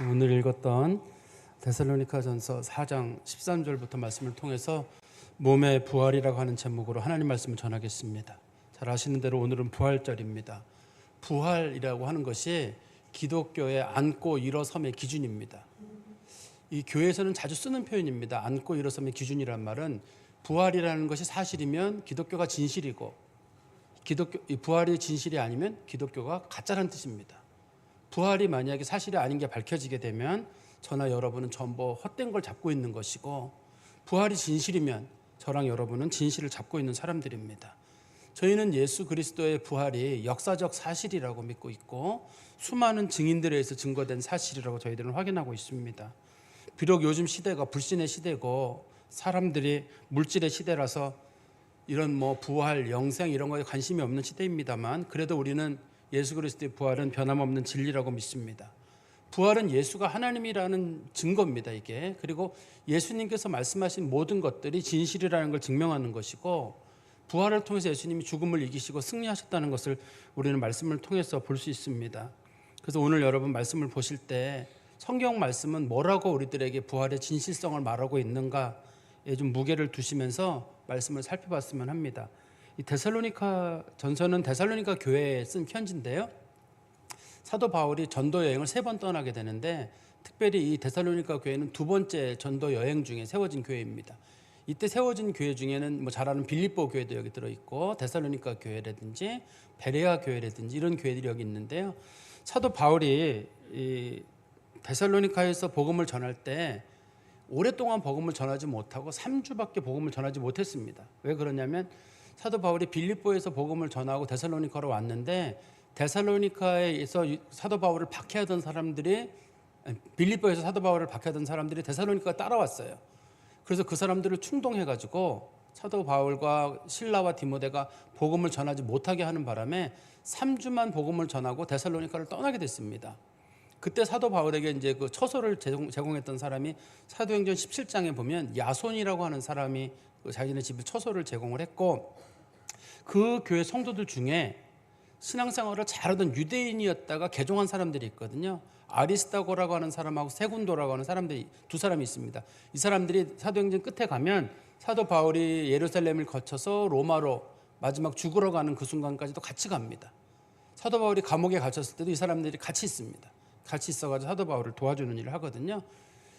오늘 읽었던 데살로니가전서 4장 13절부터 말씀을 통해서 몸의 부활이라고 하는 제목으로 하나님 말씀을 전하겠습니다. 잘 아시는 대로 오늘은 부활절입니다. 부활이라고 하는 것이 기독교의 앉고 일어섬의 기준입니다. 이 교회에서는 자주 쓰는 표현입니다. 앉고 일어섬의 기준이란 말은 부활이라는 것이 사실이면 기독교가 진실이고 부활이 진실이 아니면 기독교가 가짜라는 뜻입니다. 부활이 만약에 사실이 아닌 게 밝혀지게 되면 저나 여러분은 전부 헛된 걸 잡고 있는 것이고, 부활이 진실이면 저랑 여러분은 진실을 잡고 있는 사람들입니다. 저희는 예수 그리스도의 부활이 역사적 사실이라고 믿고 있고 수많은 증인들에 의해서 증거된 사실이라고 저희들은 확인하고 있습니다. 비록 요즘 시대가 불신의 시대고 사람들이 물질의 시대라서 이런 부활, 영생 이런 거에 관심이 없는 시대입니다만, 그래도 우리는 예수 그리스도의 부활은 변함없는 진리라고 믿습니다. 부활은 예수가 하나님이라는 증거입니다, 이게. 그리고 예수님께서 말씀하신 모든 것들이 진실이라는 걸 증명하는 것이고, 부활을 통해서 예수님이 죽음을 이기시고 승리하셨다는 것을 우리는 말씀을 통해서 볼 수 있습니다. 그래서 오늘 여러분 말씀을 보실 때 성경 말씀은 뭐라고 우리들에게 부활의 진실성을 말하고 있는가에 좀 무게를 두시면서 말씀을 살펴봤으면 합니다. 이 데살로니가 전서는 데살로니가 교회에 쓴 편지인데요. 사도 바울이 전도 여행을 3번 떠나게 되는데, 특별히 이 데살로니가 교회는 2번째 전도 여행 중에 세워진 교회입니다. 이때 세워진 교회 중에는 잘 아는 빌립보 교회도 여기 들어있고, 데살로니가 교회라든지 베레아 교회라든지 이런 교회들이 여기 있는데요. 사도 바울이 이 데살로니가에서 복음을 전할 때 오랫동안 복음을 전하지 못하고 3주밖에 복음을 전하지 못했습니다. 왜 그러냐면 사도 바울이 빌립보에서 복음을 전하고 데살로니가로 왔는데, 데살로니가에서 사도 바울을 박해하던 사람들이, 빌립보에서 사도 바울을 박해하던 사람들이 데살로니가 따라왔어요. 그래서 그 사람들을 충동해가지고 사도 바울과 실라와 디모데가 복음을 전하지 못하게 하는 바람에 3주만 복음을 전하고 데살로니가를 떠나게 됐습니다. 그때 사도 바울에게 이제 그 처소를 제공했던 사람이 사도행전 17장에 보면 야손이라고 하는 사람이 자기네 집에 처소를 제공을 했고, 그 교회 성도들 중에 신앙생활을 잘하던 유대인이었다가 개종한 사람들이 있거든요. 아리스타고라고 하는 사람하고 세군도라고 하는 사람들이 2사람이 있습니다. 이 사람들이 사도행전 끝에 가면 사도 바울이 예루살렘을 거쳐서 로마로 마지막 죽으러 가는 그 순간까지도 같이 갑니다. 사도 바울이 감옥에 갇혔을 때도 이 사람들이 같이 있습니다. 같이 있어가지고 사도 바울을 도와주는 일을 하거든요.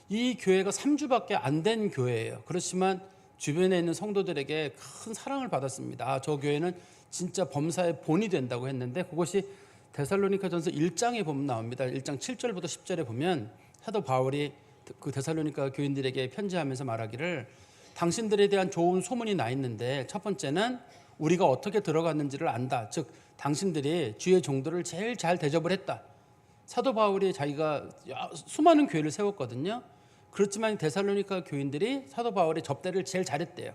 이 교회가 3주밖에 안 된 교회예요. 그렇지만 주변에 있는 성도들에게 큰 사랑을 받았습니다. 저 교회는 진짜 범사의 본이 된다고 했는데, 그것이 데살로니가전서 1장에 보면 나옵니다. 1장 7절부터 10절에 보면 사도 바울이 그 데살로니가 교인들에게 편지하면서 말하기를, 당신들에 대한 좋은 소문이 나 있는데 첫 번째는 우리가 어떻게 들어갔는지를 안다. 즉 당신들이 주의 종들을 제일 잘 대접을 했다. 사도 바울이 자기가 수많은 교회를 세웠거든요. 그렇지만 데살로니가 교인들이 사도 바울의 접대를 제일 잘했대요.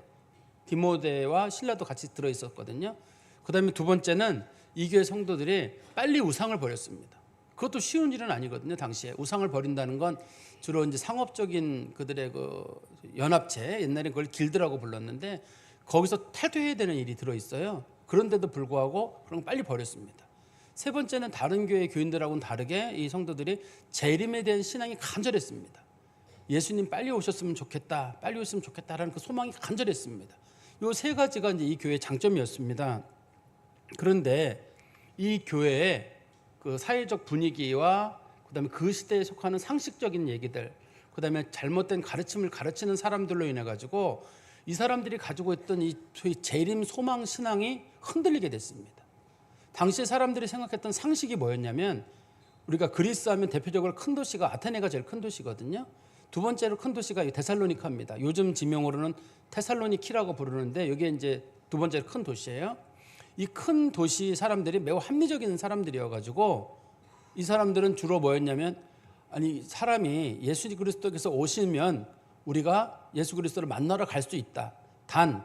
디모데와 실라도 같이 들어있었거든요. 그 다음에 2번째는 이 교회 성도들이 빨리 우상을 버렸습니다. 그것도 쉬운 일은 아니거든요. 당시에 우상을 버린다는 건 주로 이제 상업적인 그들의 그 연합체, 옛날에 그걸 길드라고 불렀는데 거기서 탈퇴해야 되는 일이 들어있어요. 그런데도 불구하고 그런 걸 빨리 버렸습니다. 3번째는 다른 교회 교인들하고는 다르게 이 성도들이 재림에 대한 신앙이 간절했습니다. 예수님 빨리 오셨으면 좋겠다, 빨리 오셨으면 좋겠다라는 그 소망이 간절했습니다. 이 3가지가 이제 이 교회의 장점이었습니다. 그런데 이 교회의 그 사회적 분위기와 그다음에 그 시대에 속하는 상식적인 얘기들, 그다음에 잘못된 가르침을 가르치는 사람들로 인해 가지고 이 사람들이 가지고 있던 이 소위 재림 소망 신앙이 흔들리게 됐습니다. 당시에 사람들이 생각했던 상식이 뭐였냐면, 우리가 그리스 하면 대표적으로 큰 도시가 아테네가 제일 큰 도시거든요. 2번째로 큰 도시가 데살로니카입니다. 요즘 지명으로는 테살로니키라고 부르는데 이게 이제 2번째로 큰 도시예요. 이 큰 도시 사람들이 매우 합리적인 사람들이어가지고 이 사람들은 주로 뭐였냐면, 아니 사람이 예수 그리스도께서 오시면 우리가 예수 그리스도를 만나러 갈 수 있다. 단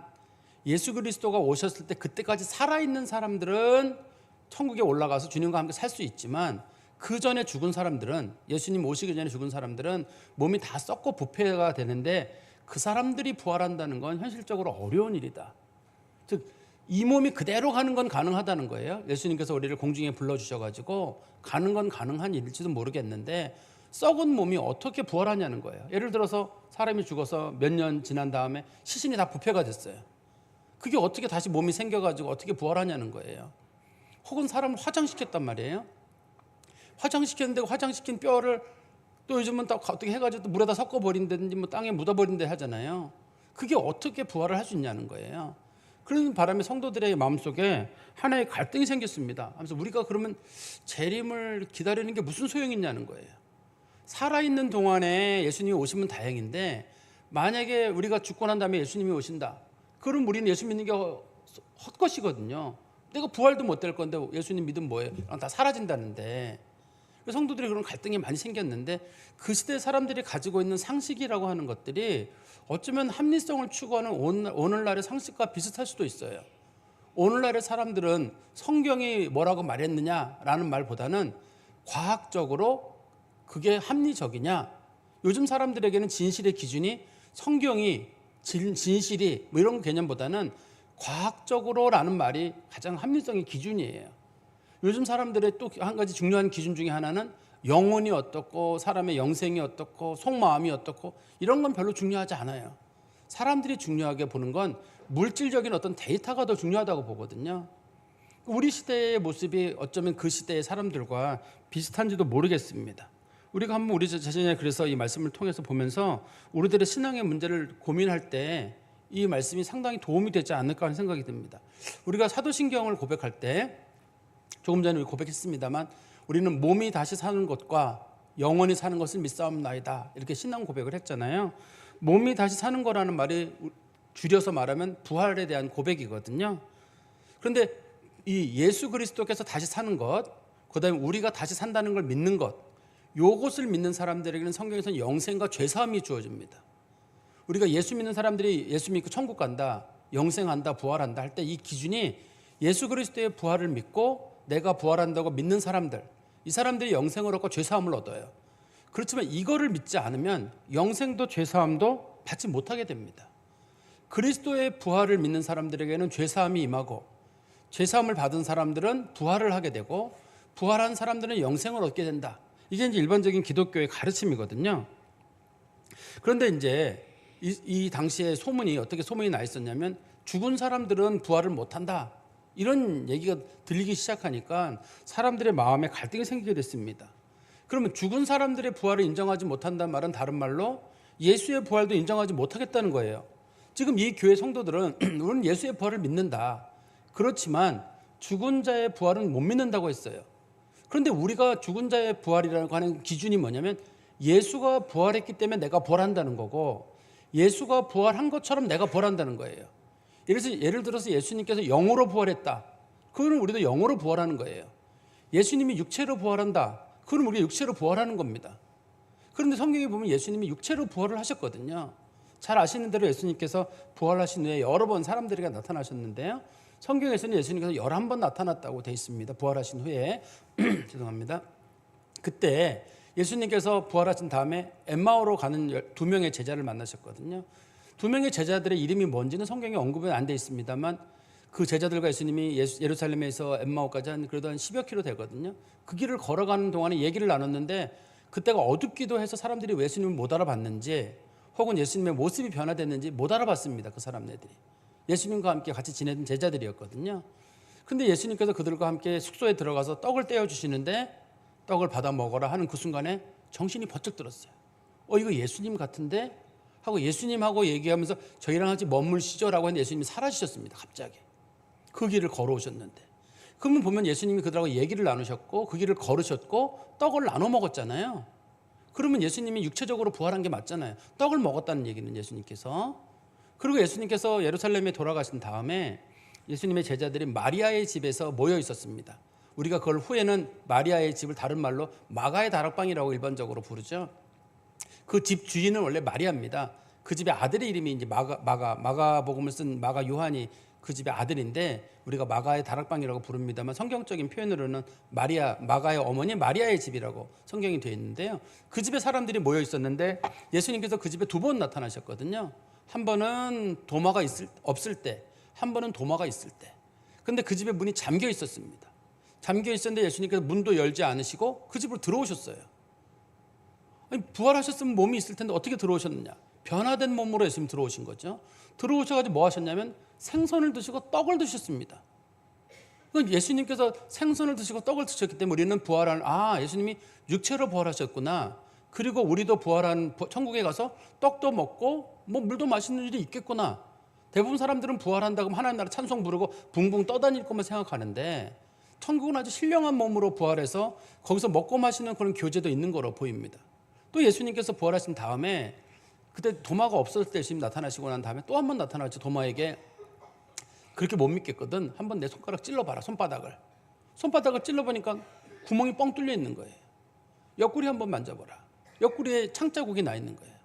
예수 그리스도가 오셨을 때 그때까지 살아있는 사람들은 천국에 올라가서 주님과 함께 살 수 있지만, 그 전에 죽은 사람들은, 예수님 오시기 전에 죽은 사람들은 몸이 다 썩고 부패가 되는데 그 사람들이 부활한다는 건 현실적으로 어려운 일이다. 즉 이 몸이 그대로 가는 건 가능하다는 거예요. 예수님께서 우리를 공중에 불러주셔가지고 가는 건 가능한 일일지도 모르겠는데, 썩은 몸이 어떻게 부활하냐는 거예요. 예를 들어서 사람이 죽어서 몇 년 지난 다음에 시신이 다 부패가 됐어요. 그게 어떻게 다시 몸이 생겨가지고 어떻게 부활하냐는 거예요. 혹은 사람을 화장시켰단 말이에요. 화장시켰는데 화장시킨 뼈를 또 요즘은 또 어떻게 해가지고 또 물에다 섞어버린다든지 뭐 땅에 묻어버린다 하잖아요. 그게 어떻게 부활을 할 수 있냐는 거예요. 그런 바람에 성도들의 마음속에 하나의 갈등이 생겼습니다. 그래서 우리가 그러면 재림을 기다리는 게 무슨 소용이 있냐는 거예요. 살아있는 동안에 예수님이 오시면 다행인데 만약에 우리가 죽고 난 다음에 예수님이 오신다. 그럼 우리는 예수 믿는 게 헛것이거든요. 내가 부활도 못 될 건데 예수님 믿으면 뭐예요? 다 사라진다는데. 성도들이 그런 갈등이 많이 생겼는데 그 시대 사람들이 가지고 있는 상식이라고 하는 것들이 어쩌면 합리성을 추구하는 오늘날의 상식과 비슷할 수도 있어요. 오늘날의 사람들은 성경이 뭐라고 말했느냐라는 말보다는 과학적으로 그게 합리적이냐. 요즘 사람들에게는 진실의 기준이 성경이 진실이 뭐 이런 개념보다는 과학적으로라는 말이 가장 합리성의 기준이에요. 요즘 사람들의 또 한 가지 중요한 기준 중에 하나는 영혼이 어떻고 사람의 영생이 어떻고 속마음이 어떻고 이런 건 별로 중요하지 않아요. 사람들이 중요하게 보는 건 물질적인 어떤 데이터가 더 중요하다고 보거든요. 우리 시대의 모습이 어쩌면 그 시대의 사람들과 비슷한지도 모르겠습니다. 우리가 한번 우리 자신에 그래서 이 말씀을 통해서 보면서 우리들의 신앙의 문제를 고민할 때 이 말씀이 상당히 도움이 되지 않을까 하는 생각이 듭니다. 우리가 사도신경을 고백할 때 조금 전에 고백했습니다만 우리는 몸이 다시 사는 것과 영원히 사는 것을 믿사옵나이다 이렇게 신앙 고백을 했잖아요. 몸이 다시 사는 거라는 말이 줄여서 말하면 부활에 대한 고백이거든요. 그런데 이 예수 그리스도께서 다시 사는 것, 그다음에 우리가 다시 산다는 걸 믿는 것, 요것을 믿는 사람들에게는 성경에서는 영생과 죄사함이 주어집니다. 우리가 예수 믿는 사람들이 예수 믿고 천국 간다, 영생한다, 부활한다 할 때 이 기준이 예수 그리스도의 부활을 믿고 내가 부활한다고 믿는 사람들, 이 사람들이 영생을 얻고 죄사함을 얻어요. 그렇지만 이거를 믿지 않으면 영생도 죄사함도 받지 못하게 됩니다. 그리스도의 부활을 믿는 사람들에게는 죄사함이 임하고 죄사함을 받은 사람들은 부활을 하게 되고 부활한 사람들은 영생을 얻게 된다. 이게 이제 일반적인 기독교의 가르침이거든요. 그런데 이제 이 당시에 어떻게 소문이 나 있었냐면 죽은 사람들은 부활을 못한다. 이런 얘기가 들리기 시작하니까 사람들의 마음에 갈등이 생기게 됐습니다. 그러면 죽은 사람들의 부활을 인정하지 못한다는 말은 다른 말로 예수의 부활도 인정하지 못하겠다는 거예요. 지금 이 교회 성도들은 우리는 예수의 부활을 믿는다. 그렇지만 죽은 자의 부활은 못 믿는다고 했어요. 그런데 우리가 죽은 자의 부활이라고 하는 기준이 뭐냐면 예수가 부활했기 때문에 내가 부활한다는 거고 예수가 부활한 것처럼 내가 부활한다는 거예요. 예를 들어서 예수님께서 영으로 부활했다. 그거는 우리도 영으로 부활하는 거예요. 예수님이 육체로 부활한다. 그건 우리가 육체로 부활하는 겁니다. 그런데 성경에 보면 예수님이 육체로 부활을 하셨거든요. 잘 아시는 대로 예수님께서 부활하신 후에 여러 번 사람들에게 나타나셨는데요. 성경에서는 예수님께서 11번 나타났다고 되어 있습니다. 부활하신 후에. 죄송합니다. 그때 예수님께서 부활하신 다음에 엠마오로 가는 2명의 제자를 만나셨거든요. 2명의 제자들의 이름이 뭔지는 성경에 언급은 안 돼 있습니다만 그 제자들과 예수님이 예루살렘에서 엠마오까지 그래도 한 10여 킬로 되거든요. 그 길을 걸어가는 동안에 얘기를 나눴는데 그때가 어둡기도 해서 사람들이 왜 예수님을 못 알아봤는지 혹은 예수님의 모습이 변화됐는지 못 알아봤습니다. 그 사람들이. 예수님과 함께 같이 지내던 제자들이었거든요. 근데 예수님께서 그들과 함께 숙소에 들어가서 떡을 떼어주시는데 떡을 받아 먹어라 하는 그 순간에 정신이 번쩍 들었어요. 이거 예수님 같은데? 하고 예수님하고 얘기하면서 저희랑 같이 머물시죠 라고 했는데 예수님이 사라지셨습니다. 갑자기. 그 길을 걸어오셨는데. 그러면 보면 예수님이 그들하고 얘기를 나누셨고 그 길을 걸으셨고 떡을 나눠 먹었잖아요. 그러면 예수님이 육체적으로 부활한 게 맞잖아요. 떡을 먹었다는 얘기는 예수님께서. 그리고 예수님께서 예루살렘에 돌아가신 다음에 예수님의 제자들이 마리아의 집에서 모여 있었습니다. 우리가 그걸 후에는 마리아의 집을 다른 말로 마가의 다락방이라고 일반적으로 부르죠. 그 집 주인은 원래 마리아입니다. 그 집의 아들의 이름이 이제 마가복음을 쓴 마가 요한이 그 집의 아들인데 우리가 마가의 다락방이라고 부릅니다만 성경적인 표현으로는 마가의 어머니 마리아의 집이라고 성경이 되어 있는데요. 그 집에 사람들이 모여 있었는데 예수님께서 그 집에 2번 나타나셨거든요. 한 번은 도마가 없을 때, 한 번은 도마가 있을 때. 근데 그 집에 문이 잠겨 있었습니다. 잠겨 있었는데 예수님께서 문도 열지 않으시고 그 집으로 들어오셨어요. 아니, 부활하셨으면 몸이 있을 텐데 어떻게 들어오셨느냐? 변화된 몸으로 예수님 들어오신 거죠. 들어오셔가지고 뭐 하셨냐면 생선을 드시고 떡을 드셨습니다. 예수님께서 생선을 드시고 떡을 드셨기 때문에 우리는 부활하는, 예수님이 육체로 부활하셨구나. 그리고 우리도 부활한 천국에 가서 떡도 먹고 뭐 물도 마시는 일이 있겠구나. 대부분 사람들은 부활한다고 하면 하나님 나라 찬송 부르고 붕붕 떠다닐 것만 생각하는데 천국은 아주 신령한 몸으로 부활해서 거기서 먹고 마시는 그런 교제도 있는 거로 보입니다. 또 예수님께서 부활하신 다음에 그때 도마가 없었을 때 예수님 나타나시고 난 다음에 또 한 번 나타났죠. 도마에게 그렇게 못 믿겠거든. 한번 내 손가락 찔러봐라. 손바닥을 찔러보니까 구멍이 뻥 뚫려 있는 거예요. 옆구리 한번 만져보라. 옆구리에 창자국이 나 있는 거예요.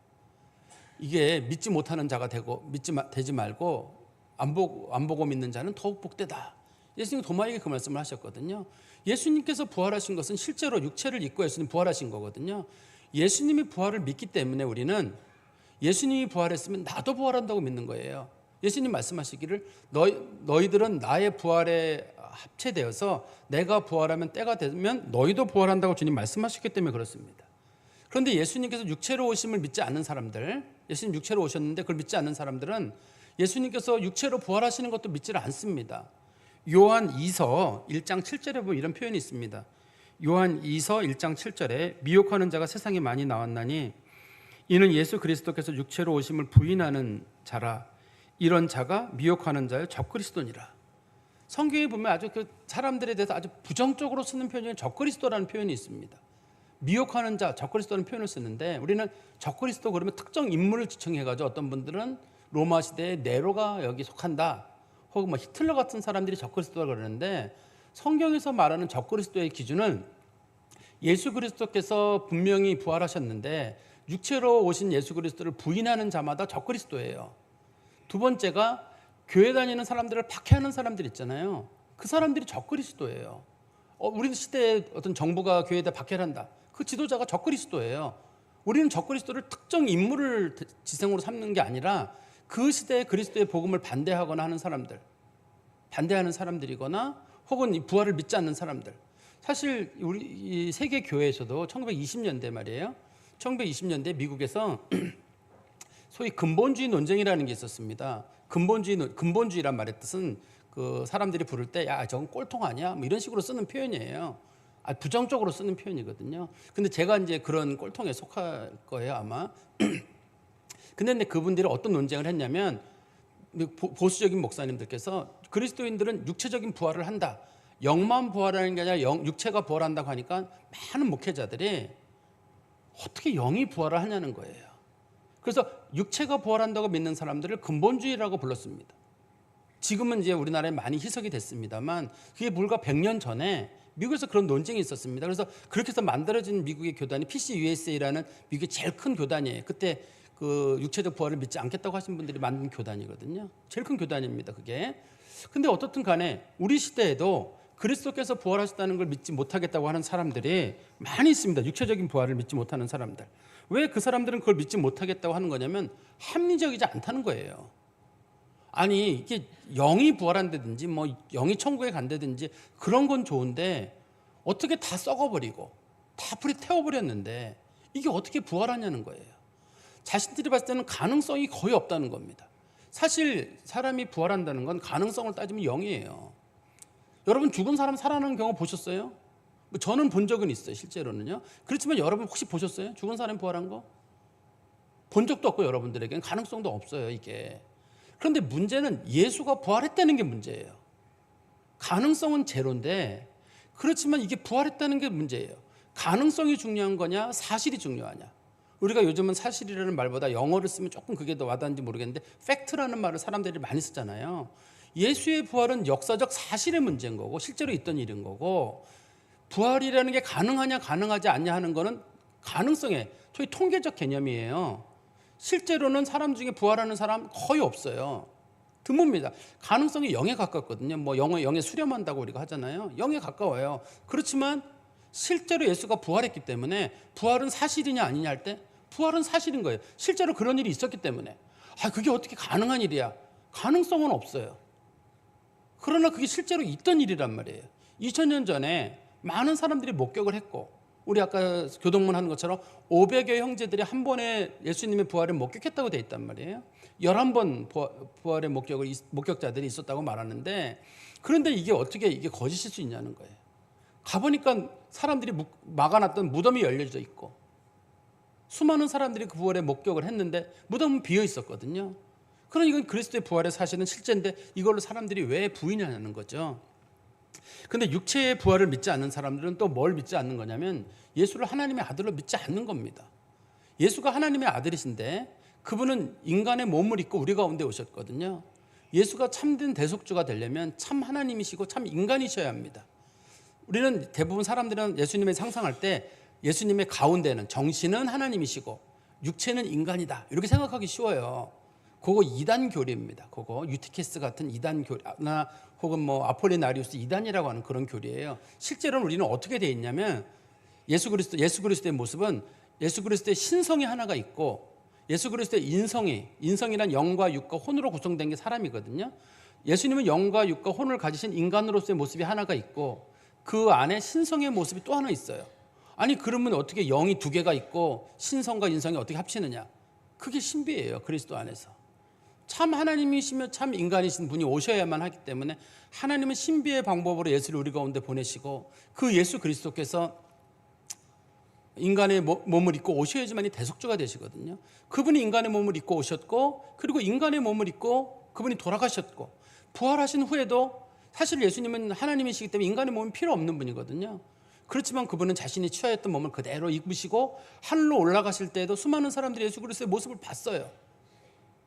이게 믿지 못하는 자가 되지 말고 안 보고 믿는 자는 더욱 복되다. 예수님이 도마에게 그 말씀을 하셨거든요. 예수님께서 부활하신 것은 실제로 육체를 입고 예수님 부활하신 거거든요. 예수님이 부활을 믿기 때문에 우리는 예수님이 부활했으면 나도 부활한다고 믿는 거예요. 예수님 말씀하시기를 너희들은 나의 부활에 합체되어서 내가 부활하면 때가 되면 너희도 부활한다고 주님 말씀하셨기 때문에 그렇습니다. 그런데 예수님께서 육체로 오심을 믿지 않는 사람들, 예수님 육체로 오셨는데 그걸 믿지 않는 사람들은 예수님께서 육체로 부활하시는 것도 믿지를 않습니다. 요한 2서 1장 7절에 보면 이런 표현이 있습니다. 요한 2서 1장 7절에 미혹하는 자가 세상에 많이 나왔나니 이는 예수 그리스도께서 육체로 오심을 부인하는 자라. 이런 자가 미혹하는 자여 적그리스도니라. 성경에 보면 아주 그 사람들에 대해서 아주 부정적으로 쓰는 표현 중에 적그리스도라는 표현이 있습니다. 미혹하는 자, 적그리스도라는 표현을 쓰는데 우리는 적그리스도 그러면 특정 인물을 지칭해가지고 어떤 분들은 로마 시대의 네로가 여기 속한다. 혹은 뭐 히틀러 같은 사람들이 적그리스도라고 그러는데 성경에서 말하는 적그리스도의 기준은 예수 그리스도께서 분명히 부활하셨는데 육체로 오신 예수 그리스도를 부인하는 자마다 적그리스도예요. 두 번째가 교회 다니는 사람들을 박해하는 사람들 있잖아요. 그 사람들이 적그리스도예요. 우리 시대에 어떤 정부가 교회에다 박해를 한다. 그 지도자가 적그리스도예요. 우리는 적그리스도를 특정 인물을 지성으로 삼는 게 아니라 그 시대에 그리스도의 복음을 반대하거나 하는 사람들, 반대하는 사람들이거나 혹은 이 부활을 믿지 않는 사람들. 사실 우리 이 세계 교회에서도 1920년대 말이에요. 1920년대 미국에서 소위 근본주의 논쟁이라는 게 있었습니다. 근본주의란 말의 뜻은 그 사람들이 부를 때 야, 저건 꼴통 아니야? 뭐 이런 식으로 쓰는 표현이에요. 부정적으로 쓰는 표현이거든요. 근데 제가 이제 그런 꼴통에 속할 거예요, 아마. 근데 그분들이 어떤 논쟁을 했냐면 보수적인 목사님들께서 그리스도인들은 육체적인 부활을 한다. 영만 부활하는 게 아니라 육체가 부활한다고 하니까 많은 목회자들이 어떻게 영이 부활을 하냐는 거예요. 그래서 육체가 부활한다고 믿는 사람들을 근본주의라고 불렀습니다. 지금은 이제 우리나라에 많이 희석이 됐습니다만 그게 불과 100년 전에 미국에서 그런 논쟁이 있었습니다. 그래서 그렇게 해서 만들어진 미국의 교단이 PCUSA라는 미국의 제일 큰 교단이에요. 그때 그 육체적 부활을 믿지 않겠다고 하신 분들이 만든 교단이거든요. 제일 큰 교단입니다, 그게. 근데 어떻든 간에 우리 시대에도 그리스도께서 부활하셨다는 걸 믿지 못하겠다고 하는 사람들이 많이 있습니다. 육체적인 부활을 믿지 못하는 사람들. 왜 그 사람들은 그걸 믿지 못하겠다고 하는 거냐면 합리적이지 않다는 거예요. 아니 이게 영이 부활한다든지 뭐 영이 천국에 간다든지 그런 건 좋은데 어떻게 다 썩어버리고 다 불에 태워버렸는데 이게 어떻게 부활하냐는 거예요. 자신들이 봤을 때는 가능성이 거의 없다는 겁니다. 사실 사람이 부활한다는 건 가능성을 따지면 0이에요. 여러분 죽은 사람 살아나는 경우 보셨어요? 저는 본 적은 있어요, 실제로는요. 그렇지만 여러분 혹시 보셨어요? 죽은 사람이 부활한 거? 본 적도 없고 여러분들에게는 가능성도 없어요, 이게. 그런데 문제는 예수가 부활했다는 게 문제예요. 가능성은 제로인데 그렇지만 이게 부활했다는 게 문제예요. 가능성이 중요한 거냐, 사실이 중요하냐. 우리가 요즘은 사실이라는 말보다 영어를 쓰면 조금 그게 더 와닿는지 모르겠는데 팩트라는 말을 사람들이 많이 쓰잖아요. 예수의 부활은 역사적 사실의 문제인 거고 실제로 있던 일인 거고 부활이라는 게 가능하냐 가능하지 않냐 하는 거는 가능성의 소위 통계적 개념이에요. 실제로는 사람 중에 부활하는 사람 거의 없어요. 드뭅니다. 가능성이 0에 가깝거든요. 뭐 0에 수렴한다고 우리가 하잖아요. 0에 가까워요. 그렇지만 실제로 예수가 부활했기 때문에 부활은 사실이냐 아니냐 할 때 부활은 사실인 거예요. 실제로 그런 일이 있었기 때문에 그게 어떻게 가능한 일이야. 가능성은 없어요. 그러나 그게 실제로 있던 일이란 말이에요. 2000년 전에 많은 사람들이 목격을 했고 우리 아까 교동문 하는 것처럼 500여 형제들이 한 번에 예수님의 부활을 목격했다고 돼 있단 말이에요. 11번 부활의 목격자들이 있었다고 말하는데, 그런데 이게 어떻게 이게 거짓일 수 있냐는 거예요. 가보니까 사람들이 막아놨던 무덤이 열려져 있고 수많은 사람들이 그 부활에 목격을 했는데 무덤은 비어 있었거든요. 그러니 이건 그리스도의 부활의 사실은 실제인데 이걸로 사람들이 왜 부인하냐는 거죠. 그런데 육체의 부활을 믿지 않는 사람들은 또 뭘 믿지 않는 거냐면 예수를 하나님의 아들로 믿지 않는 겁니다. 예수가 하나님의 아들이신데 그분은 인간의 몸을 입고 우리 가운데 오셨거든요. 예수가 참된 대속주가 되려면 참 하나님이시고 참 인간이셔야 합니다. 우리는 대부분 사람들은 예수님을 상상할 때 예수님의 가운데는 정신은 하나님이시고 육체는 인간이다 이렇게 생각하기 쉬워요. 그거 이단 교리입니다. 그거 유티케스 같은 이단 교리나 혹은 뭐 아폴리나리우스 이단이라고 하는 그런 교리예요. 실제로는 우리는 어떻게 되어 있냐면 예수 그리스도의 모습은 예수 그리스도의 신성이 하나가 있고 예수 그리스도의 인성이란 영과 육과 혼으로 구성된 게 사람이거든요. 예수님은 영과 육과 혼을 가지신 인간으로서의 모습이 하나가 있고 그 안에 신성의 모습이 또 하나 있어요. 아니 그러면 어떻게 영이 두 개가 있고 신성과 인성이 어떻게 합치느냐? 그게 신비예요. 그리스도 안에서. 참 하나님이시며 참 인간이신 분이 오셔야만 하기 때문에 하나님은 신비의 방법으로 예수를 우리 가운데 보내시고 그 예수 그리스도께서 인간의 몸을 입고 오셔야지만이 대속주가 되시거든요. 그분이 인간의 몸을 입고 오셨고 그리고 인간의 몸을 입고 그분이 돌아가셨고 부활하신 후에도 사실 예수님은 하나님이시기 때문에 인간의 몸이 필요 없는 분이거든요. 그렇지만 그분은 자신이 취하였던 몸을 그대로 입으시고 하늘로 올라가실 때에도 수많은 사람들이 예수 그리스도의 모습을 봤어요.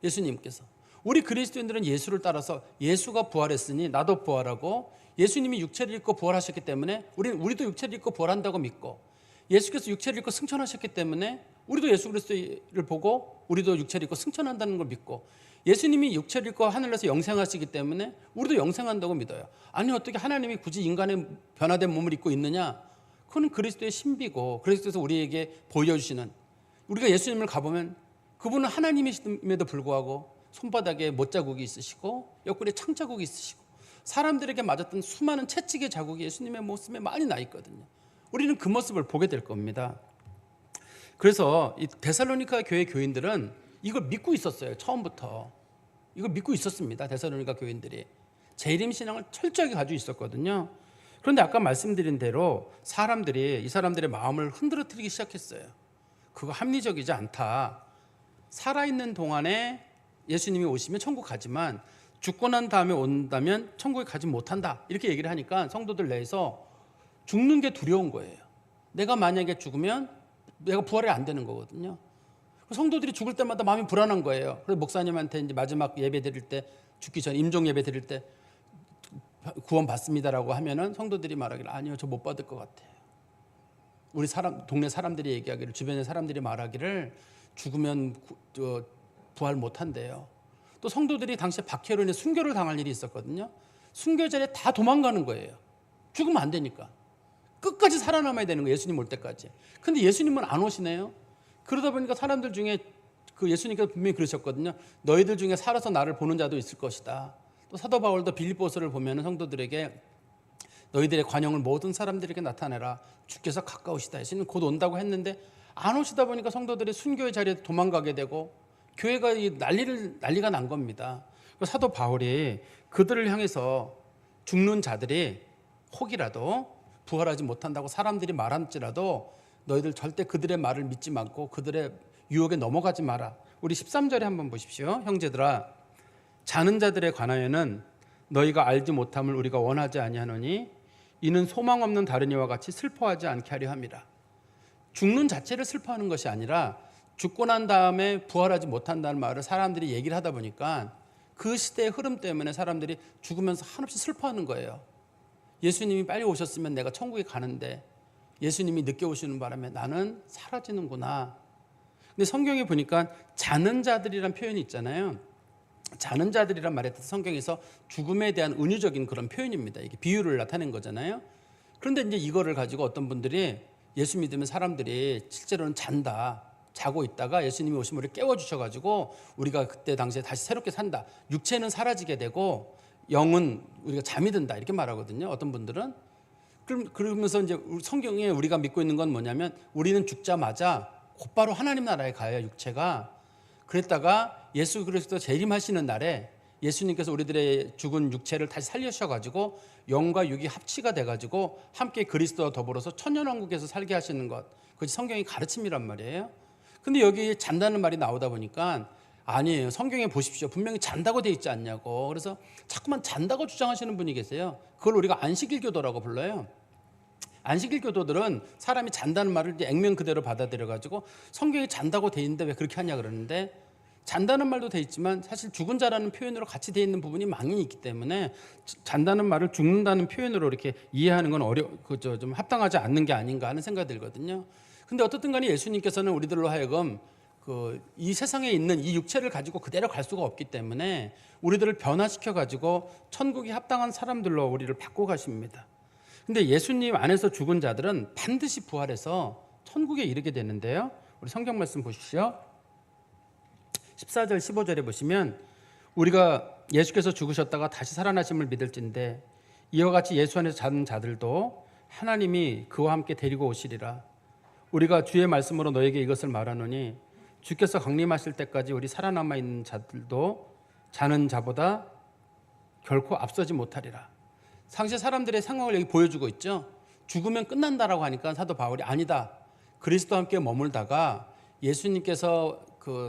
예수님께서. 우리 그리스도인들은 예수를 따라서 예수가 부활했으니 나도 부활하고 예수님이 육체를 입고 부활하셨기 때문에 우리도 육체를 입고 부활한다고 믿고 예수께서 육체를 입고 승천하셨기 때문에 우리도 예수 그리스도를 보고 우리도 육체를 입고 승천한다는 걸 믿고 예수님이 육체를 입고 하늘에서 영생하시기 때문에 우리도 영생한다고 믿어요. 아니 어떻게 하나님이 굳이 인간의 변화된 몸을 입고 있느냐? 그건 그리스도의 신비고 그리스도에서 우리에게 보여주시는 우리가 예수님을 가보면 그분은 하나님이심에도 불구하고 손바닥에 못자국이 있으시고 옆구리에 창자국이 있으시고 사람들에게 맞았던 수많은 채찍의 자국이 예수님의 모습에 많이 나 있거든요. 우리는 그 모습을 보게 될 겁니다. 그래서 이 데살로니가 교회 교인들은 이걸 믿고 있었어요. 처음부터 이걸 믿고 있었습니다. 데살로니가 교인들이 재림 신앙을 철저하게 가지고 있었거든요. 그런데 아까 말씀드린 대로 이 사람들의 마음을 흔들어뜨리기 시작했어요. 그거 합리적이지 않다. 살아있는 동안에 예수님이 오시면 천국 가지만 죽고 난 다음에 온다면 천국에 가지 못한다 이렇게 얘기를 하니까 성도들 내에서 죽는 게 두려운 거예요. 내가 만약에 죽으면 내가 부활이 안 되는 거거든요. 성도들이 죽을 때마다 마음이 불안한 거예요. 그래서 목사님한테 이제 마지막 예배 드릴 때 죽기 전 임종 예배 드릴 때 구원 받습니다라고 하면은 성도들이 말하기를 아니요 저 못 받을 것 같아요. 우리 동네 사람들이 얘기하기를 주변의 사람들이 말하기를 죽으면 부활 못 한대요. 또 성도들이 당시에 박해로 인해 순교를 당할 일이 있었거든요. 순교 전에 다 도망가는 거예요. 죽으면 안 되니까. 끝까지 살아남아야 되는 거예요. 예수님 올 때까지. 근데 예수님은 안 오시네요. 그러다 보니까 사람들 중에 그 예수님께서 분명히 그러셨거든요. 너희들 중에 살아서 나를 보는 자도 있을 것이다. 또 사도 바울도 빌립보서를 보면 성도들에게 너희들의 관용을 모든 사람들에게 나타내라. 주께서 가까우시다. 예수님 곧 온다고 했는데 안 오시다 보니까 성도들이 순교의 자리에 도망가게 되고 교회가 난리가 난 겁니다. 사도 바울이 그들을 향해서 죽는 자들이 혹이라도 부활하지 못한다고 사람들이 말할지라도 너희들 절대 그들의 말을 믿지 말고 그들의 유혹에 넘어가지 마라. 우리 13절에 한번 보십시오. 형제들아 자는 자들에 관하여는 너희가 알지 못함을 우리가 원하지 아니하노니 이는 소망 없는 다른 이와 같이 슬퍼하지 않게 하려 함이라. 죽는 자체를 슬퍼하는 것이 아니라 죽고 난 다음에 부활하지 못한다는 말을 사람들이 얘기를 하다 보니까 그 시대의 흐름 때문에 사람들이 죽으면서 한없이 슬퍼하는 거예요. 예수님이 빨리 오셨으면 내가 천국에 가는데 예수님이 늦게 오시는 바람에 나는 사라지는구나. 근데 성경에 보니까 자는 자들이란 표현이 있잖아요. 자는 자들이란 말에 성경에서 죽음에 대한 은유적인 그런 표현입니다. 이게 비유를 나타낸 거잖아요. 그런데 이제 이거를 가지고 어떤 분들이 예수 믿으면 사람들이 실제로는 자고 있다가 예수님이 오시면 우리를 깨워주셔가지고 우리가 그때 당시에 다시 새롭게 산다. 육체는 사라지게 되고 영은 우리가 잠이 든다 이렇게 말하거든요. 어떤 분들은. 그러면서 이제 성경에 우리가 믿고 있는 건 뭐냐면 우리는 죽자마자 곧바로 하나님 나라에 가요, 육체가. 그랬다가 예수 그리스도 재림하시는 날에 예수님께서 우리들의 죽은 육체를 다시 살려주셔가지고 영과 육이 합치가 돼가지고 함께 그리스도와 더불어서 천년왕국에서 살게 하시는 것, 그것이 성경의 가르침이란 말이에요. 근데 여기 잔다는 말이 나오다 보니까 아니에요. 성경에 보십시오. 분명히 잔다고 돼 있지 않냐고. 그래서 자꾸만 잔다고 주장하시는 분이 계세요. 그걸 우리가 안식일교도라고 불러요. 안식일교도들은 사람이 잔다는 말을 이제 액면 그대로 받아들여가지고 성경에 잔다고 돼 있는데 왜 그렇게 하냐 그러는데, 잔다는 말도 돼 있지만 사실 죽은 자라는 표현으로 같이 돼 있는 부분이 많이 있기 때문에 잔다는 말을 죽는다는 표현으로 이렇게 이해하는 건 좀 합당하지 않는 게 아닌가 하는 생각이 들거든요. 근데 어떻든 간에 예수님께서는 우리들로 하여금 이 세상에 있는 이 육체를 가지고 그대로 갈 수가 없기 때문에 우리들을 변화시켜 가지고 천국에 합당한 사람들로 우리를 바꿔 가십니다. 근데 예수님 안에서 죽은 자들은 반드시 부활해서 천국에 이르게 되는데요. 우리 성경 말씀 보십시오. 14절 15절에 보시면 우리가 예수께서 죽으셨다가 다시 살아나심을 믿을진대 이와 같이 예수 안에서 자는 자들도 하나님이 그와 함께 데리고 오시리라. 우리가 주의 말씀으로 너에게 이것을 말하노니 주께서 강림하실 때까지 우리 살아남아 있는 자들도 자는 자보다 결코 앞서지 못하리라. 당시 사람들의 상황을 여기 보여주고 있죠. 죽으면 끝난다라고 하니까 사도 바울이 아니다. 그리스도와 함께 머물다가 예수님께서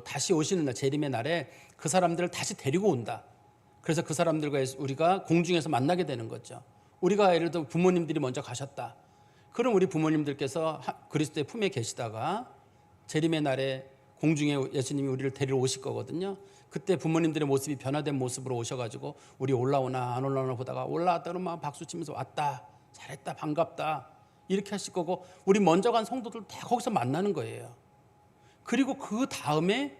다시 오시는 날, 재림의 날에 그 사람들을 다시 데리고 온다. 그래서 그 사람들과 우리가 공중에서 만나게 되는 거죠. 우리가 예를 들어 부모님들이 먼저 가셨다. 그럼 우리 부모님들께서 그리스도의 품에 계시다가 재림의 날에 공중에 예수님이 우리를 데리러 오실 거거든요. 그때 부모님들의 모습이 변화된 모습으로 오셔가지고 우리 올라오나 안 올라오나 보다가 올라왔다 그러면 막 박수 치면서 왔다, 잘했다, 반갑다 이렇게 하실 거고, 우리 먼저 간 성도들 다 거기서 만나는 거예요. 그리고 그 다음에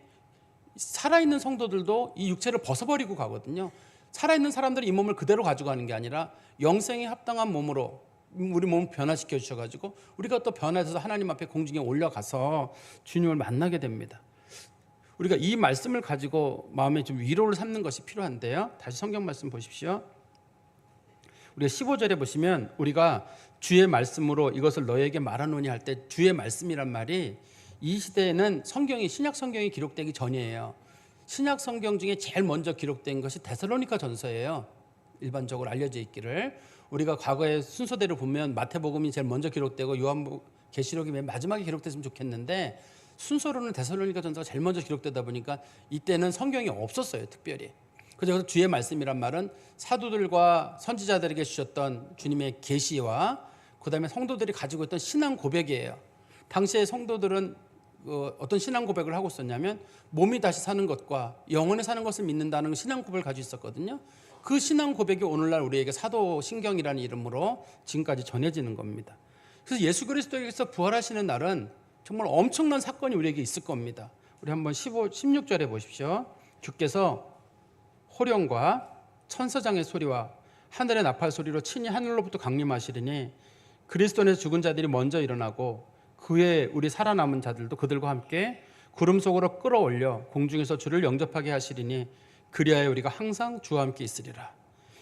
살아있는 성도들도 이 육체를 벗어버리고 가거든요. 살아있는 사람들이 이 몸을 그대로 가져가는 게 아니라 영생에 합당한 몸으로 우리 몸을 변화시켜 주셔가지고 우리가 또 변화해서 하나님 앞에 공중에 올라가서 주님을 만나게 됩니다. 우리가 이 말씀을 가지고 마음에 좀 위로를 삼는 것이 필요한데요. 다시 성경 말씀 보십시오. 우리가 15절에 보시면 우리가 주의 말씀으로 이것을 너에게 말하노니 할 때 주의 말씀이란 말이 이 시대에는 성경이 신약 성경이 기록되기 전이에요. 신약 성경 중에 제일 먼저 기록된 것이 데살로니가 전서예요. 일반적으로 알려져 있기를 우리가 과거의 순서대로 보면 마태복음이 제일 먼저 기록되고 요한계시록이 맨 마지막에 기록됐으면 좋겠는데 순서로는 데살로니가 전서가 제일 먼저 기록되다 보니까 이때는 성경이 없었어요, 특별히. 그래서 주의 말씀이란 말은 사도들과 선지자들에게 주셨던 주님의 계시와 그다음에 성도들이 가지고 있던 신앙 고백이에요. 당시에 성도들은 어떤 신앙 고백을 하고 있었냐면 몸이 다시 사는 것과 영원히 사는 것을 믿는다는 신앙 고백을 가지고 있었거든요. 그 신앙 고백이 오늘날 우리에게 사도신경이라는 이름으로 지금까지 전해지는 겁니다. 그래서 예수 그리스도에게서 부활하시는 날은 정말 엄청난 사건이 우리에게 있을 겁니다. 우리 한번 16절에 보십시오. 주께서 호령과 천사장의 소리와 하늘의 나팔 소리로 친히 하늘로부터 강림하시리니 그리스도 안에서 죽은 자들이 먼저 일어나고 그에 우리 살아남은 자들도 그들과 함께 구름 속으로 끌어올려 공중에서 주를 영접하게 하시리니 그리하여 우리가 항상 주와 함께 있으리라.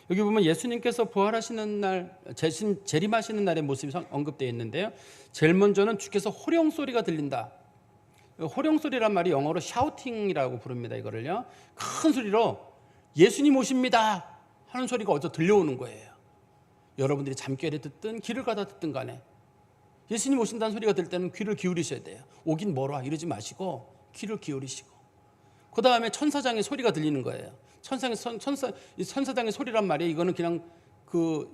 여기 보면 예수님께서 부활하시는 날, 재림하시는 날의 모습이 언급되어 있는데요. 제일 먼저는 주께서 호령 소리가 들린다. 호령 소리란 말이 영어로 샤우팅이라고 부릅니다. 이거를요. 큰 소리로 예수님 오십니다 하는 소리가 어디서 들려오는 거예요. 여러분들이 잠결에 듣든 길을 가다 듣든 간에 예수님 오신다는 소리가 들 때는 귀를 기울이셔야 돼요. 오긴 멀어 이러지 마시고 귀를 기울이시고, 그 다음에 천사장의 소리가 들리는 거예요. 천사장의 소리란 말이 이거는 그냥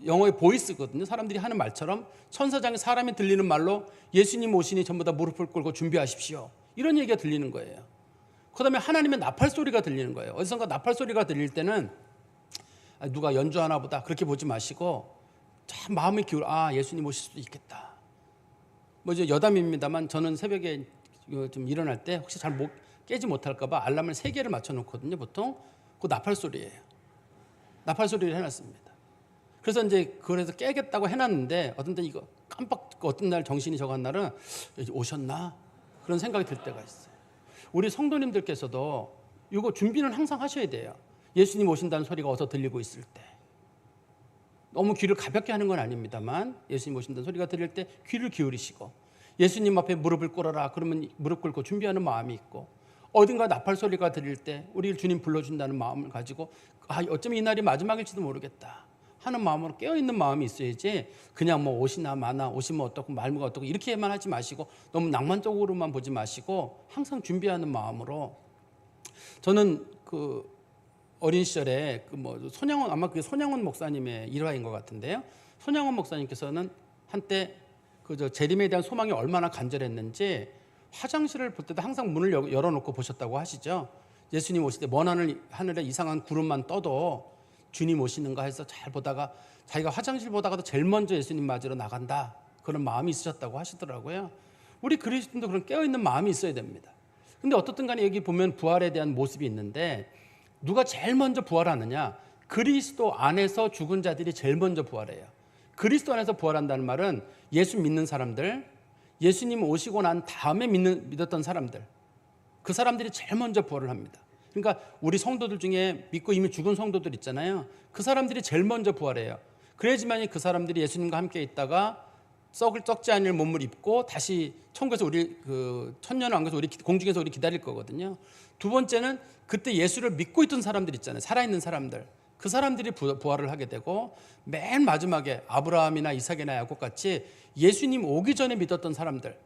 영어의 보이스거든요. 사람들이 하는 말처럼 천사장의 사람이 들리는 말로 예수님 오시니 전부 다 무릎을 꿇고 준비하십시오 이런 얘기가 들리는 거예요. 그 다음에 하나님의 나팔 소리가 들리는 거예요. 어디선가 나팔 소리가 들릴 때는 누가 연주하나 보다 그렇게 보지 마시고 참 마음이 예수님 오실 수도 있겠다. 이제 여담입니다만 저는 새벽에 좀 일어날 때 혹시 잘 깨지 못할까 봐 알람을 3개를 맞춰 놓거든요. 보통 그 나팔 소리예요. 나팔 소리를 해놨습니다. 그래서 그래서 깨겠다고 해놨는데 어떤 때 이거 깜빡 어떤 날 정신이 저간 날은 오셨나 그런 생각이 들 때가 있어요. 우리 성도님들께서도 이거 준비는 항상 하셔야 돼요. 예수님 오신다는 소리가 어디서 들리고 있을 때 너무 귀를 가볍게 하는 건 아닙니다만 예수님 오신다는 소리가 들릴 때 귀를 기울이시고 예수님 앞에 무릎을 꿇어라 그러면 무릎 꿇고 준비하는 마음이 있고 어딘가 나팔 소리가 들릴 때 우리 주님 불러준다는 마음을 가지고 어쩌면 이 날이 마지막일지도 모르겠다 하는 마음으로 깨어있는 마음이 있어야지 그냥 뭐 옷이나 마나 옷이 뭐 어떻고 말무가 어떻고 이렇게만 하지 마시고 너무 낭만적으로만 보지 마시고 항상 준비하는 마음으로 저는 그 어린 시절에 그 뭐 손양원 아마 그 손양원 목사님의 일화인 것 같은데요. 손양원 목사님께서는 한때 그 재림에 대한 소망이 얼마나 간절했는지 화장실을 볼 때도 항상 문을 열어놓고 보셨다고 하시죠. 예수님 오실 때 먼 하늘에 이상한 구름만 떠도 주님 오시는가 해서 잘 보다가 자기가 화장실 보다가도 제일 먼저 예수님 맞으러 나간다 그런 마음이 있으셨다고 하시더라고요. 우리 그리스도인도 그런 깨어있는 마음이 있어야 됩니다. 근데 어떻든 간에 여기 보면 부활에 대한 모습이 있는데 누가 제일 먼저 부활하느냐? 그리스도 안에서 죽은 자들이 제일 먼저 부활해요. 그리스도 안에서 부활한다는 말은 예수 믿는 사람들, 예수님 오시고 난 다음에 믿었던 사람들, 그 사람들이 제일 먼저 부활을 합니다. 그러니까 우리 성도들 중에 믿고 이미 죽은 성도들 있잖아요. 그 사람들이 제일 먼저 부활해요. 그래야지만 그 사람들이 예수님과 함께 있다가 썩지 않을 몸을 입고 다시 천국에서 우리 그 천년왕국에서 우리 공중에서 우리 기다릴 거거든요. 두 번째는 그때 예수를 믿고 있던 사람들 있잖아요. 살아있는 사람들. 그 사람들이 부활을 하게 되고 맨 마지막에 아브라함이나 이삭이나 야곱 같이 예수님 오기 전에 믿었던 사람들.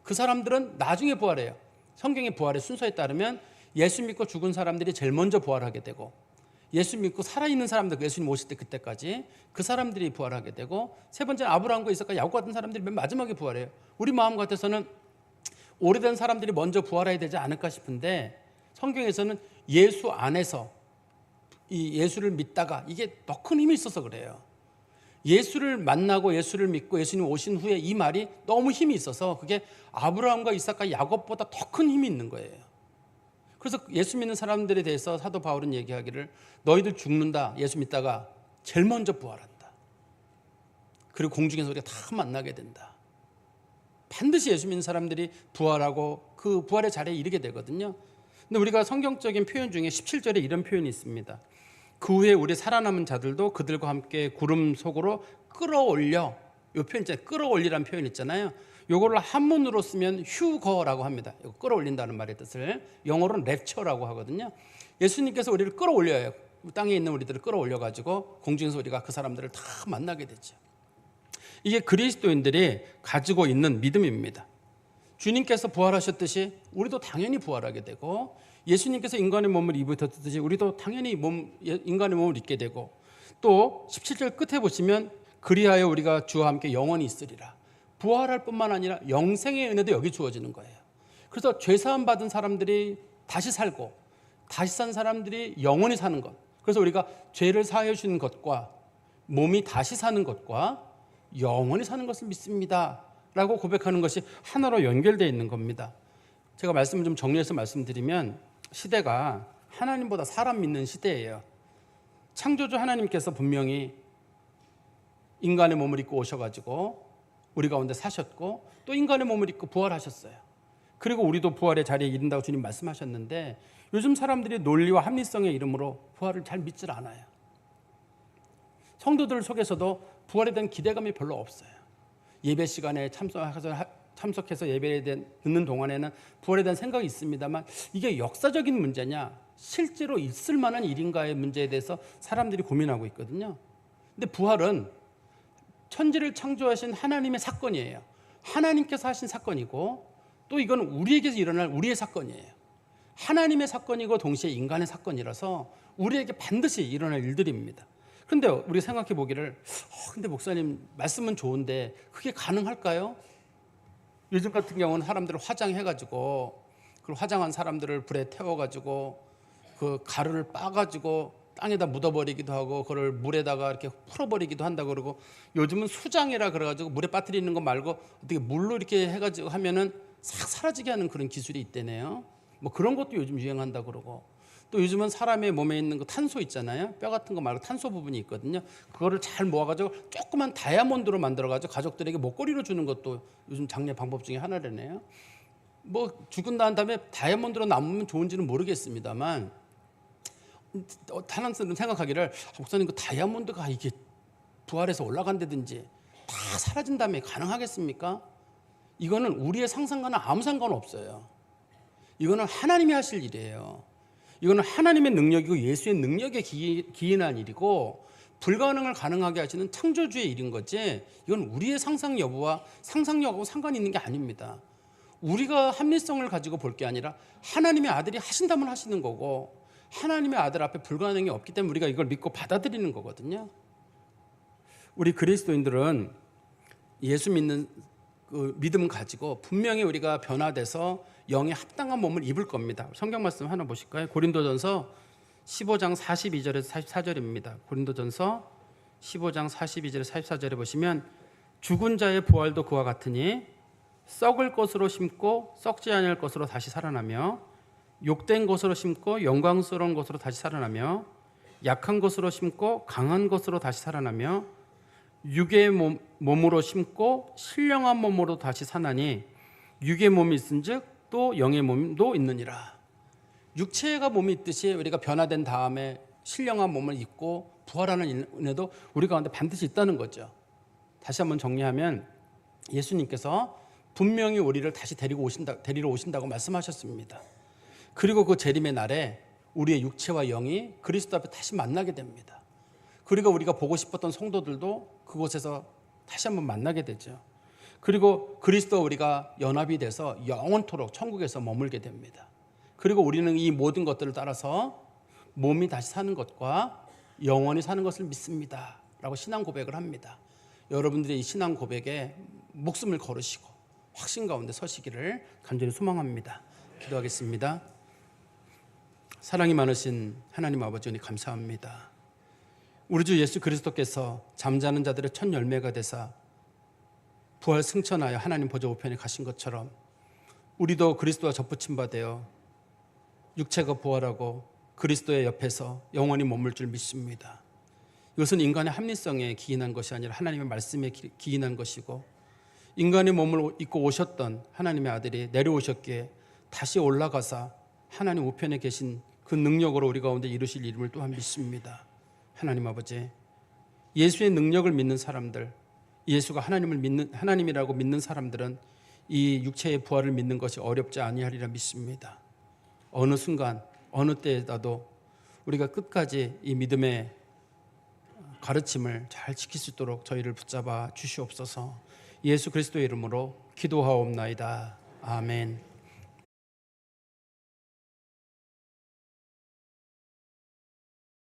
그 사람들은 나중에 부활해요. 성경의 부활의 순서에 따르면 예수 믿고 죽은 사람들이 제일 먼저 부활하게 되고 예수 믿고 살아있는 사람들 예수님 오실 때 그때까지 그 사람들이 부활하게 되고 세 번째는 아브라함과 이삭과 야곱 같은 사람들이 맨 마지막에 부활해요. 우리 마음 같아서는 오래된 사람들이 먼저 부활해야 되지 않을까 싶은데 성경에서는 예수 안에서 이 예수를 믿다가 이게 더 큰 힘이 있어서 그래요. 예수를 만나고 예수를 믿고 예수님 오신 후에 이 말이 너무 힘이 있어서 그게 아브라함과 이삭과 야곱보다 더 큰 힘이 있는 거예요. 그래서 예수 믿는 사람들에 대해서 사도 바울은 얘기하기를 너희들 죽는다 예수 믿다가 제일 먼저 부활한다. 그리고 공중에서 우리가 다 만나게 된다. 반드시 예수 믿는 사람들이 부활하고 그 부활의 자리에 이르게 되거든요. 근데 우리가 성경적인 표현 중에 17절에 이런 표현이 있습니다. 그 후에 우리 살아남은 자들도 그들과 함께 구름 속으로 끌어올려, 이 표현 있잖아요. 끌어올리라는 표현 있잖아요. 요거를 한문으로 쓰면 휴거라고 합니다. 이거 끌어올린다는 말의 뜻을 영어로는 랩처라고 하거든요. 예수님께서 우리를 끌어올려요. 땅에 있는 우리들을 끌어올려가지고 공중에서 우리가 그 사람들을 다 만나게 되죠. 이게 그리스도인들이 가지고 있는 믿음입니다. 주님께서 부활하셨듯이 우리도 당연히 부활하게 되고 예수님께서 인간의 몸을 입으셨듯이 우리도 당연히 인간의 몸을 입게 되고 또 17절 끝에 보시면 그리하여 우리가 주와 함께 영원히 있으리라. 부활할 뿐만 아니라 영생의 은혜도 여기 주어지는 거예요. 그래서 죄사함 받은 사람들이 다시 살고 다시 산 사람들이 영원히 사는 것. 그래서 우리가 죄를 사하여 주는 것과 몸이 다시 사는 것과 영원히 사는 것을 믿습니다 라고 고백하는 것이 하나로 연결되어 있는 겁니다. 제가 말씀을 좀 정리해서 말씀드리면 시대가 하나님보다 사람 믿는 시대예요. 창조주 하나님께서 분명히 인간의 몸을 입고 오셔가지고 우리 가운데 사셨고 또 인간의 몸을 입고 부활하셨어요. 그리고 우리도 부활의 자리에 이른다고 주님 말씀하셨는데 요즘 사람들이 논리와 합리성의 이름으로 부활을 잘 믿질 않아요. 성도들 속에서도 부활에 대한 기대감이 별로 없어요. 예배 시간에 참석해서 예배에 대한 듣는 동안에는 부활에 대한 생각이 있습니다만 이게 역사적인 문제냐 실제로 있을 만한 일인가의 문제에 대해서 사람들이 고민하고 있거든요. 근데 부활은 천지를 창조하신 하나님의 사건이에요. 하나님께서 하신 사건이고 또 이건 우리에게서 일어날 우리의 사건이에요. 하나님의 사건이고 동시에 인간의 사건이라서 우리에게 반드시 일어날 일들입니다. 그런데 우리 생각해 보기를 근데 목사님 말씀은 좋은데 그게 가능할까요? 요즘 같은 경우는 사람들을 화장해가지고 그 화장한 사람들을 불에 태워가지고 그 가루를 빻아가지고 땅에다 묻어버리기도 하고 그걸 물에다가 이렇게 풀어버리기도 한다고 그러고 요즘은 수장이라 그래가지고 물에 빠뜨리는 거 말고 어떻게 물로 이렇게 해가지고 하면은 싹 사라지게 하는 그런 기술이 있대네요. 뭐 그런 것도 요즘 유행한다 그러고 또 요즘은 사람의 몸에 있는 그 탄소 있잖아요. 뼈 같은 거 말고 탄소 부분이 있거든요. 그거를 잘 모아가지고 조그만 다이아몬드로 만들어가지고 가족들에게 목걸이로 주는 것도 요즘 장례 방법 중에 하나라네요. 뭐 죽은 다음에 다이아몬드로 남으면 좋은지는 모르겠습니다만 하나님은 생각하기를 목사님 그 다이아몬드가 이게 부활해서 올라간다든지 다 사라진 다음에 가능하겠습니까? 이거는 우리의 상상과는 아무 상관없어요. 이거는 하나님이 하실 일이에요. 이거는 하나님의 능력이고 예수의 능력에 기인한 일이고 불가능을 가능하게 하시는 창조주의 일인 거지, 이건 우리의 상상 여부와 상상력하고 상관이 있는 게 아닙니다. 우리가 합리성을 가지고 볼 게 아니라 하나님의 아들이 하신다면 하시는 거고, 하나님의 아들 앞에 불가능이 없기 때문에 우리가 이걸 믿고 받아들이는 거거든요. 우리 그리스도인들은 예수 믿는 그 믿음 가지고 분명히 우리가 변화돼서 영에 합당한 몸을 입을 겁니다. 성경 말씀 하나 보실까요? 고린도전서 15장 42절에서 44절입니다. 고린도전서 15장 42절에서 44절에 보시면 죽은 자의 부활도 그와 같으니 썩을 것으로 심고 썩지 아니할 것으로 다시 살아나며 욕된 것으로 심고 영광스러운 것으로 다시 살아나며 약한 것으로 심고 강한 것으로 다시 살아나며 육의 몸으로 심고 신령한 몸으로 다시 사나니 육의 몸이 있은즉 또 영의 몸도 있느니라. 육체가 몸이 있듯이 우리가 변화된 다음에 신령한 몸을 입고 부활하는 은혜도 우리 가운데 반드시 있다는 거죠. 다시 한번 정리하면 예수님께서 분명히 우리를 다시 데리러 오신다고 말씀하셨습니다. 그리고 그 재림의 날에 우리의 육체와 영이 그리스도 앞에 다시 만나게 됩니다. 그리고 우리가 보고 싶었던 성도들도 그곳에서 다시 한번 만나게 되죠. 그리고 그리스도와 우리가 연합이 돼서 영원토록 천국에서 머물게 됩니다. 그리고 우리는 이 모든 것들을 따라서 몸이 다시 사는 것과 영원히 사는 것을 믿습니다 라고 신앙 고백을 합니다. 여러분들이 이 신앙 고백에 목숨을 걸으시고 확신 가운데 서시기를 간절히 소망합니다. 기도하겠습니다. 사랑이 많으신 하나님 아버지, 은혜 감사합니다. 우리 주 예수 그리스도께서 잠자는 자들의 첫 열매가 되사 부활 승천하여 하나님 보좌 우편에 가신 것처럼 우리도 그리스도와 접붙임 바 되어 육체가 부활하고 그리스도의 옆에서 영원히 머물 줄 믿습니다. 이것은 인간의 합리성에 기인한 것이 아니라 하나님의 말씀에 기인한 것이고, 인간의 몸을 입고 오셨던 하나님의 아들이 내려오셨기에 다시 올라가사 하나님 우편에 계신 그 능력으로 우리 가운데 이루실 이름을 또한 믿습니다. 하나님 아버지, 예수의 능력을 믿는 사람들, 예수가 하나님이라고 믿는 사람들은 이 육체의 부활을 믿는 것이 어렵지 아니하리라 믿습니다. 어느 순간 어느 때에라도 우리가 끝까지 이 믿음의 가르침을 잘 지킬 수 있도록 저희를 붙잡아 주시옵소서. 예수 그리스도의 이름으로 기도하옵나이다. 아멘.